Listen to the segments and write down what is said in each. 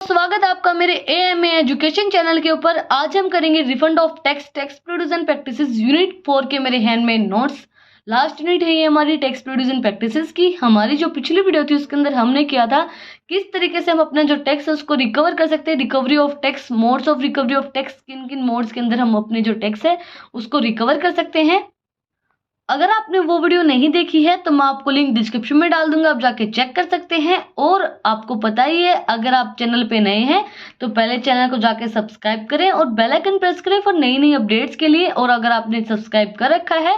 स्वागत है आपका मेरे एएमए एजुकेशन चैनल के ऊपर। आज हम करेंगे refund of tax provision practices unit 4 के मेरे हैंडमेड नोट्स। लास्ट यूनिट है ये हमारी टैक्स प्रोविजन प्रैक्टिसेस की। हमारी जो पिछली वीडियो थी उसके अंदर हमने किया था किस तरीके से हम अपना जो टैक्स है उसको रिकवर कर सकते हैं, recovery of tax, modes of recovery of tax, किन किन मोड्स के अंदर हम अपने जो टैक्स है उसको रिकवर कर सकते हैं। अगर आपने वो वीडियो नहीं देखी है तो मैं आपको लिंक डिस्क्रिप्शन में डाल दूंगा, आप जाके चेक कर सकते हैं। और आपको पता ही है, अगर आप चैनल पे नए हैं तो पहले चैनल को जाके सब्सक्राइब करें और बेल आइकन प्रेस करें फॉर नई नई अपडेट्स के लिए। और अगर आपने सब्सक्राइब कर रखा है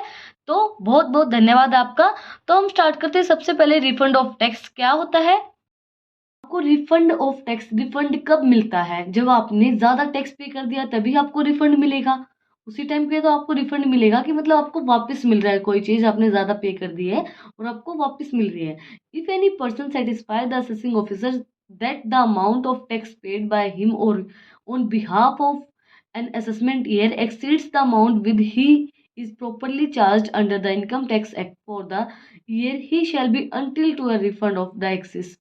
तो बहुत बहुत धन्यवाद आपका। तो हम स्टार्ट करते हैं। सबसे पहले रिफंड ऑफ टैक्स क्या होता है। आपको रिफंड ऑफ टैक्स, रिफंड कब मिलता है? जब आपने ज्यादा टैक्स पे कर दिया तभी आपको रिफंड मिलेगा। उसी टाइम पे तो आपको रिफंड मिलेगा कि मतलब आपको वापस मिल रहा है, कोई चीज आपने ज्यादा पे कर दी है और आपको वापस मिल रही है। If any person satisfy the assessing officer that the amount of tax paid by him और on behalf of an assessment year exceeds the amount with he is properly charged under the income tax act for the year, he shall be entitled to a refund of the excess।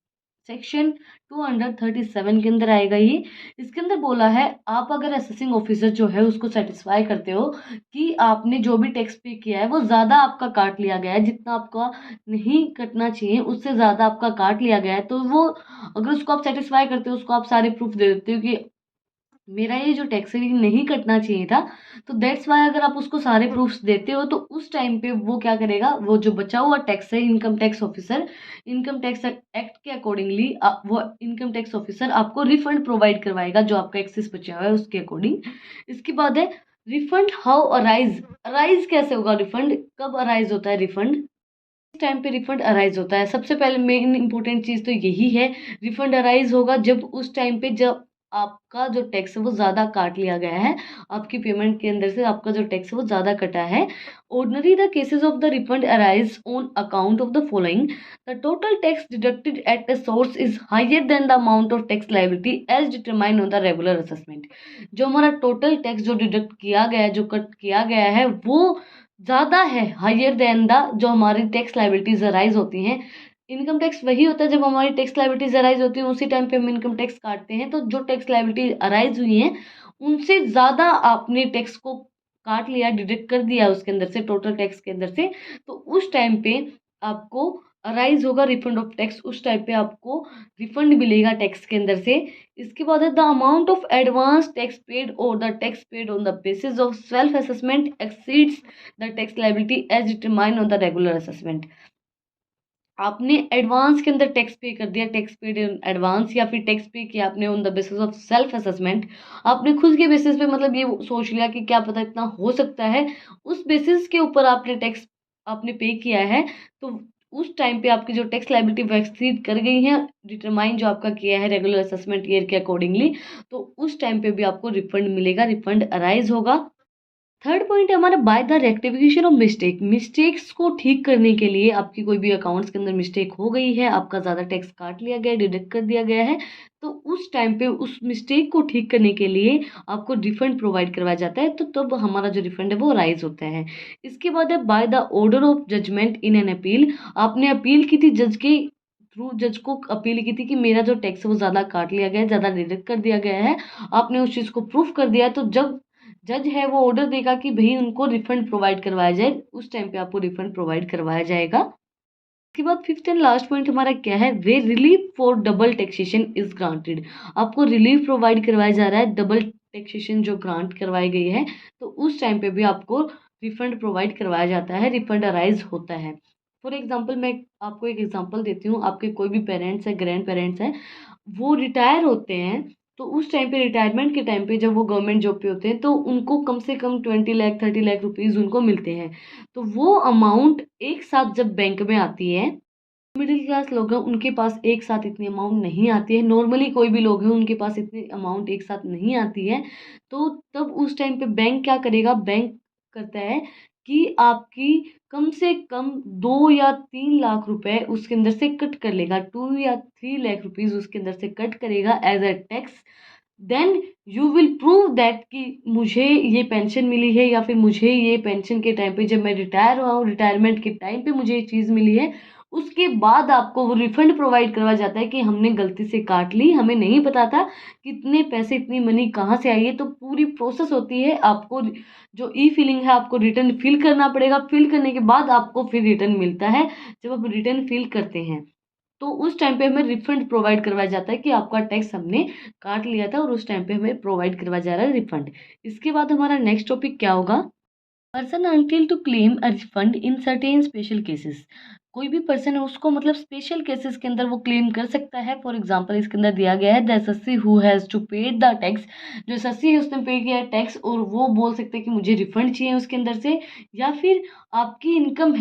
Section 237 के अंदर आएगा ये। इसके अंदर बोला है, आप अगर असेसिंग ऑफिसर जो है उसको सेटिस्फाई करते हो कि आपने जो भी टैक्स पे किया है वो ज़्यादा आपका काट लिया गया है, जितना आपका नहीं कटना चाहिए उससे ज़्यादा आपका काट लिया गया है, तो वो अगर उसको आप सेटिस्फाई करते हो, उसको आप सारे प्रूफ दे देते हो कि मेरा ये जो टैक्स है ये नहीं कटना चाहिए था, तो दैट्स वाई अगर आप उसको सारे प्रूफ्स देते हो तो उस टाइम पे वो क्या करेगा, वो जो बचा हुआ टैक्स है, income tax officer income tax act के अकॉर्डिंगली वो इनकम टैक्स ऑफिसर आपको रिफंड प्रोवाइड करवाएगा जो आपका एक्सेस बचा हुआ है उसके अकॉर्डिंग। इसके बाद है रिफंड हाउ अराइज। अराइज कैसे होगा रिफंड, कब अराइज होता है रिफंड? इस टाइम पे रिफंड अराइज होता है। सबसे पहले मेन इंपॉर्टेंट चीज तो यही है, रिफंड अराइज होगा जब उस टाइम पे जब आपका जो टैक्स है वो ज़्यादा काट लिया गया है, आपकी पेमेंट के अंदर से आपका जो टैक्स है वो ज़्यादा कटा है। Ordinary the cases of the refund arise on account of the following: the total tax deducted at the source is higher than the amount of tax liability as determine on the regular assessment. जो हमारा total tax जो deduct किया गया है, जो cut किया गया है, वो ज़्यादा है, हायर देन द जो हमारी टैक्स लायबिलिटीज अराइज होती हैं। इनकम टैक्स वही होता है जब हमारी टैक्स लायबिलिटीज अराइज होती है उसी टाइम पे हम इनकम टैक्स काटते हैं। तो जो टैक्स लायबिलिटी अराइज हुई है उनसे ज़्यादा आपने टैक्स को काट लिया, डिडक्ट कर दिया उसके अंदर से, टोटल टैक्स के अंदर से, तो उस टाइम पे आपको अराइज होगा रिफंड ऑफ टैक्स। उस टाइप पे आपको रिफंड मिलेगा टैक्स के अंदर से। इसके बाद है the amount of advance tax paid और the tax paid on the basis of self assessment exceeds the tax liability as determine on the regular assessment. आपने एडवांस के अंदर टैक्स पे कर दिया, टैक्स पेड इन एडवांस, या फिर tax पे किया आपने on the basis of self assessment, आपने खुद के बेसिस पे मतलब ये सोच लिया कि क्या पता इतना हो सकता है, उस बेसिस के ऊपर आपने टैक्स आपने पे किया है, तो उस टाइम पे आपकी जो टैक्स लायबिलिटी वो एक्सीड कर गई है, डिटरमाइन जो आपका किया है रेगुलर असेसमेंट ईयर के अकॉर्डिंगली, तो उस टाइम पे भी आपको रिफंड मिलेगा, रिफंड अराइज होगा। थर्ड पॉइंट है हमारा by the rectification of mistake. Mistakes को ठीक करने के लिए, आपकी कोई भी अकाउंट्स के अंदर मिस्टेक हो गई है, आपका ज़्यादा टैक्स काट लिया गया है, डिडक्ट कर दिया गया है, तो उस टाइम पे उस मिस्टेक को ठीक करने के लिए आपको रिफंड प्रोवाइड करवाया जाता है, तो तब हमारा जो रिफंड है वो राइज होता है। इसके बाद है by the order of judgment in an appeal. आपने अपील की थी जज के थ्रू, जज को अपील की थी कि मेरा जो टैक्स है वो ज़्यादा काट लिया गया है, ज़्यादा डिडक्ट कर दिया गया है, आपने उस चीज़ को प्रूफ कर दिया, तो जब जज है वो ऑर्डर देगा कि भाई उनको रिफंड प्रोवाइड करवाया जाए, उस टाइम पे आपको रिफंड प्रोवाइड करवाया जाएगा। उसके बाद फिफ्थ एंड लास्ट पॉइंट हमारा क्या है, वे relief for double taxation is granted. आपको रिलीफ प्रोवाइड करवाया जा रहा है, डबल टैक्सेशन जो ग्रांट करवाई गई है, तो उस टाइम पे भी आपको रिफंड प्रोवाइड करवाया जाता है, रिफंड अराइज होता है। फॉर एग्जाम्पल मैं आपको एक एग्जाम्पल देती हूँ, आपके कोई भी पेरेंट्स है, ग्रैंड पेरेंट्स हैं, वो रिटायर होते हैं, तो उस टाइम पे रिटायरमेंट के टाइम पे जब वो गवर्नमेंट जॉब पे होते हैं तो उनको कम से कम 20 लाख 30 लाख रुपीज़ उनको मिलते हैं। तो वो अमाउंट एक साथ जब बैंक में आती है, मिडिल क्लास लोग हैं उनके पास एक साथ इतनी अमाउंट नहीं आती है, नॉर्मली कोई भी लोग हैं उनके पास इतनी अमाउंट एक साथ नहीं आती है, तो तब उस टाइम पे बैंक क्या करेगा, बैंक करता है कि आपकी कम से कम 2 या 3 लाख रुपए उसके अंदर से कट कर लेगा, 2 या 3 लाख रुपीज उसके अंदर से कट करेगा as a tax. Then you will prove that कि मुझे ये पेंशन मिली है, या फिर मुझे ये पेंशन के टाइम पे जब मैं रिटायर हुआ हूँ, रिटायरमेंट के टाइम पे मुझे ये चीज़ मिली है, उसके बाद आपको वो रिफंड प्रोवाइड करवाया जाता है कि हमने गलती से काट ली, हमें नहीं पता था कितने पैसे, इतनी मनी कहाँ से आई है। तो पूरी प्रोसेस होती है, आपको जो ई फिलिंग है आपको रिटर्न फिल करना पड़ेगा। फिल करने के बाद आपको फिर रिटर्न मिलता है। जब आप रिटर्न फिल करते हैं तो उस टाइम पे हमें रिफंड प्रोवाइड करवाया जाता है कि आपका टैक्स हमने काट लिया था, और उस टाइम पे हमें प्रोवाइड करवाया जा रहा है रिफंड। इसके बाद हमारा नेक्स्ट टॉपिक क्या होगा? Person until to claim a refund in certain special cases. कोई भी पर्सन है उसको मतलब स्पेशल केसेस के अंदर वो क्लेम कर सकता है। फॉर एग्जांपल इसके अंदर दिया गया है the SSC who has to paid the tax. जो एसएससी है उसने पे किया है टैक्स, और वो बोल सकते हैं कि मुझे रिफंड चाहिए उसके अंदर से। या फिर आपकी इनकम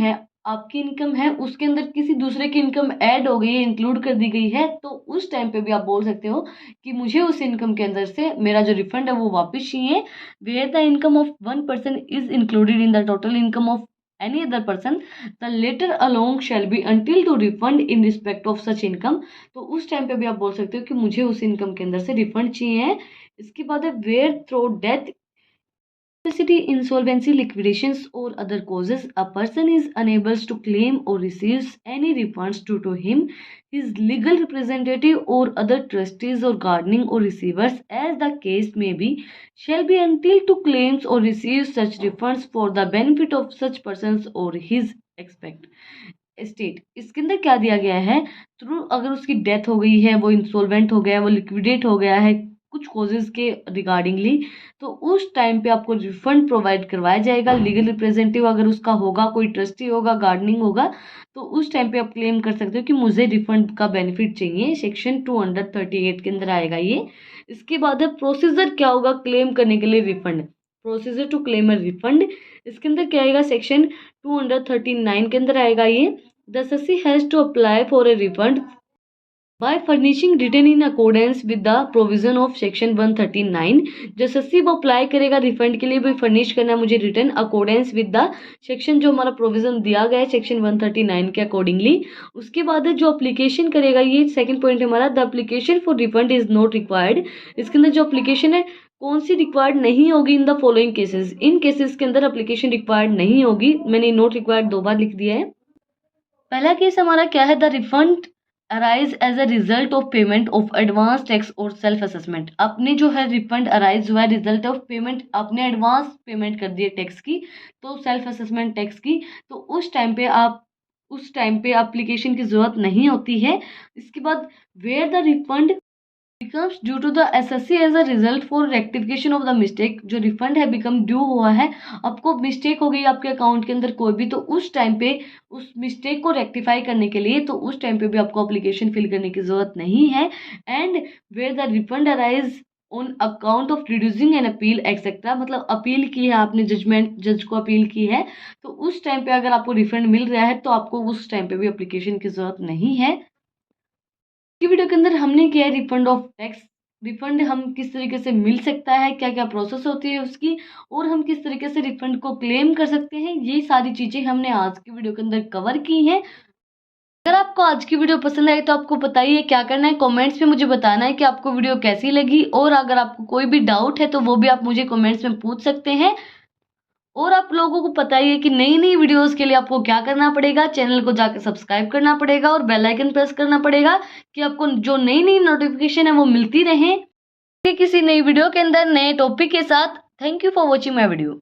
है उसके अंदर किसी दूसरे की इनकम ऐड हो गई है, इंक्लूड कर दी गई है, तो उस टाइम पे भी आप बोल सकते हो कि मुझे उस इनकम के अंदर से मेरा जो रिफंड है वो वापस चाहिए। Where the income of one person is included in the total income of any other person, the latter alone shall be until to refund in respect of such income। तो उस टाइम पे भी आप बोल सकते हो कि मुझे उस इनकम के अंदर से रिफंड चाहिए। इसके बाद है where through death, insolvency, liquidations, or other causes, a person is unable to claim or receives any refunds due to him, his legal representative, or other trustees or guardian or receivers, as the case may be, shall be entitled to claims or receive such refunds for the benefit of such persons or his expect state. इसके अंदर क्या दिया गया है? Through अगर उसकी death हो गई है, वो इंसॉल्वेंट हो गया है, वो लिक्विडेट हो गया है कुछ कॉजेज के रिगार्डिंगली, तो उस टाइम पे आपको रिफंड प्रोवाइड करवाया जाएगा। लीगल रिप्रेजेंटेटिव अगर उसका होगा, कोई ट्रस्टी होगा, गार्डनिंग होगा, तो उस टाइम पे आप क्लेम कर सकते हो कि मुझे रिफंड का बेनिफिट चाहिए। सेक्शन 238 के अंदर आएगा ये। इसके बाद है प्रोसीजर क्या होगा क्लेम करने के लिए refund. Procedure to claim a refund, इसके अंदर क्या आएगा? सेक्शन 239 के अंदर आएगा ये। The SSC has to apply for a refund by furnishing written in accordance with the provision of section 139। जो SSC वो अप्लाई करेगा रिफंड के लिए, भी फर्निश करना है मुझे return accordance with the section, जो हमारा प्रोविजन दिया गया है सेक्शन 139 के अकॉर्डिंगली। उसके बाद जो अप्लीकेशन करेगा, ये सेकंड पॉइंट हमारा, the application for refund is not required. इसके अंदर जो अप्लीकेशन है कौन सी रिक्वायर्ड नहीं होगी? In the following cases, in cases के अंदर अप्लीकेशन रिक्वायर्ड नहीं होगी। मैंने नॉट रिक्वायर्ड 2 बार लिख दिया है। पहला केस हमारा क्या है? The refund arise as a result of payment of advance tax और सेल्फ असेसमेंट। आपने जो है रिफंड अराइज हुआ है रिजल्ट ऑफ पेमेंट, आपने एडवांस पेमेंट कर दी है टैक्स की, तो सेल्फ असेसमेंट टैक्स की, तो उस टाइम पे एप्लीकेशन की जरूरत नहीं होती है। इसके बाद where the refund becomes due to the SSC as a result for rectification of the mistake। जो रिफंड है बिकम ड्यू हुआ है, आपको मिस्टेक हो गई आपके अकाउंट के अंदर कोई भी, तो उस टाइम पे उस मिस्टेक को रेक्टिफाई करने के लिए, तो उस टाइम पे भी आपको एप्लीकेशन फिल करने की जरूरत नहीं है। And where the refund arise on account of reducing an appeal etcetera, मतलब अपील की है आपने, जज को अपील की है, तो उस टाइम पे अगर आपको रिफंड मिल रहा है तो आपको उस टाइम पे भी एप्लीकेशन की जरूरत नहीं है। की वीडियो के अंदर हमने किया है रिफंड ऑफ टैक्स। रिफंड हम किस तरीके से मिल सकता है, क्या क्या प्रोसेस होती है उसकी, और हम किस तरीके से रिफंड को क्लेम कर सकते हैं, ये सारी चीज़ें हमने आज की वीडियो के अंदर कवर की हैं। अगर आपको आज की वीडियो पसंद आई तो आपको बताइए क्या करना है, कमेंट्स में मुझे बताना है कि आपको वीडियो कैसी लगी, और अगर आपको कोई भी डाउट है तो वो भी आप मुझे कमेंट्स में पूछ सकते हैं। और आप लोगों को पता ही है कि नई नई वीडियोस के लिए आपको क्या करना पड़ेगा, चैनल को जाकर सब्सक्राइब करना पड़ेगा और बेल आइकन प्रेस करना पड़ेगा कि आपको जो नई नई नोटिफिकेशन है वो मिलती रहे किसी नई वीडियो के अंदर नए टॉपिक के साथ। Thank you for watching my video.